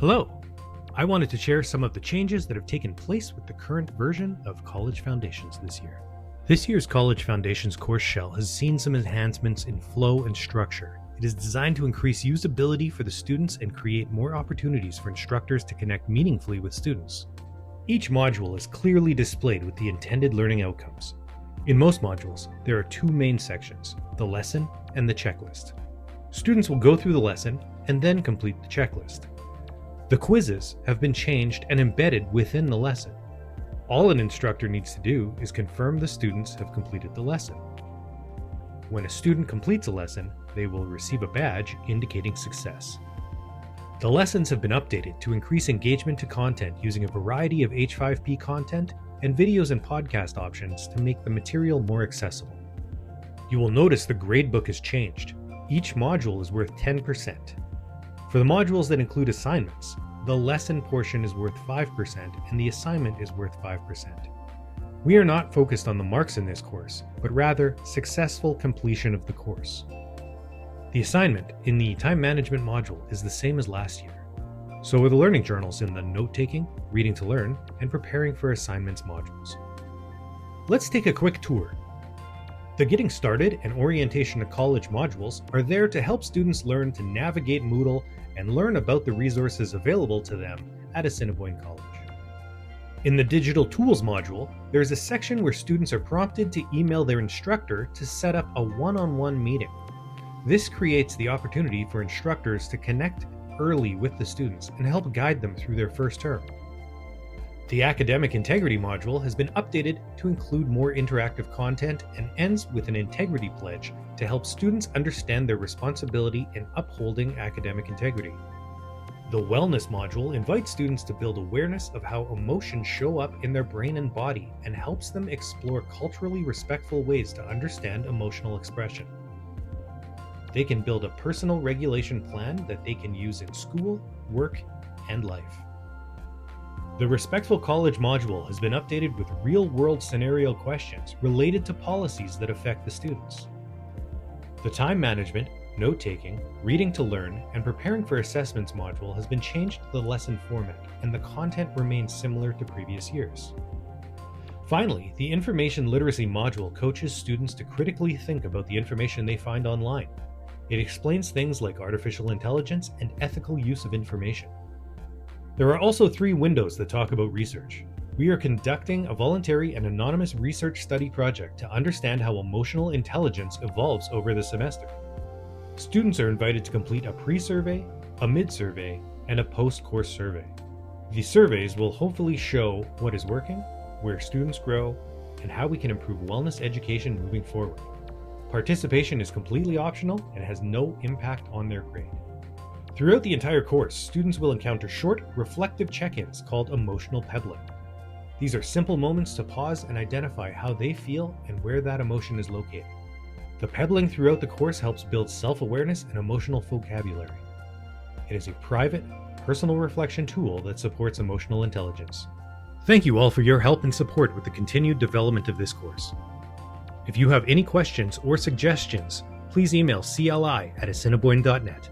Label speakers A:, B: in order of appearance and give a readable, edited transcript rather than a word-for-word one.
A: Hello! I wanted to share some of the changes that have taken place with the current version of College Foundations this year. This year's College Foundations course shell has seen some enhancements in flow and structure. It is designed to increase usability for the students and create more opportunities for instructors to connect meaningfully with students. Each module is clearly displayed with the intended learning outcomes. In most modules, there are two main sections, the lesson and the checklist. Students will go through the lesson and then complete the checklist. The quizzes have been changed and embedded within the lesson. All an instructor needs to do is confirm the students have completed the lesson. When a student completes a lesson, they will receive a badge indicating success. The lessons have been updated to increase engagement to content using a variety of H5P content and videos and podcast options to make the material more accessible. You will notice the gradebook has changed. Each module is worth 10%. For the modules that include assignments, the lesson portion is worth 5% and the assignment is worth 5%. We are not focused on the marks in this course, but rather successful completion of the course. The assignment in the time management module is the same as last year. So are the learning journals in the note-taking, reading to learn, and preparing for assignments modules. Let's take a quick tour. The Getting Started and Orientation to College modules are there to help students learn to navigate Moodle and learn about the resources available to them at Assiniboine College. In the Digital Tools module, there is a section where students are prompted to email their instructor to set up a one-on-one meeting. This creates the opportunity for instructors to connect early with the students and help guide them through their first term. The Academic Integrity module has been updated to include more interactive content and ends with an integrity pledge to help students understand their responsibility in upholding academic integrity. The Wellness module invites students to build awareness of how emotions show up in their brain and body and helps them explore culturally respectful ways to understand emotional expression. They can build a personal regulation plan that they can use in school, work, and life. The Respectful College module has been updated with real-world scenario questions related to policies that affect the students. The Time Management, Note-taking, Reading to Learn, and Preparing for Assessments module has been changed to the lesson format, and the content remains similar to previous years. Finally, the Information Literacy module coaches students to critically think about the information they find online. It explains things like artificial intelligence and ethical use of information. There are also 3 windows that talk about research. We are conducting a voluntary and anonymous research study project to understand how emotional intelligence evolves over the semester. Students are invited to complete a pre-survey, a mid-survey, and a post-course survey. These surveys will hopefully show what is working, where students grow, and how we can improve wellness education moving forward. Participation is completely optional and has no impact on their grade. Throughout the entire course, students will encounter short, reflective check-ins called emotional pebbling. These are simple moments to pause and identify how they feel and where that emotion is located. The pebbling throughout the course helps build self-awareness and emotional vocabulary. It is a private, personal reflection tool that supports emotional intelligence. Thank you all for your help and support with the continued development of this course. If you have any questions or suggestions, please email cli@assiniboine.net.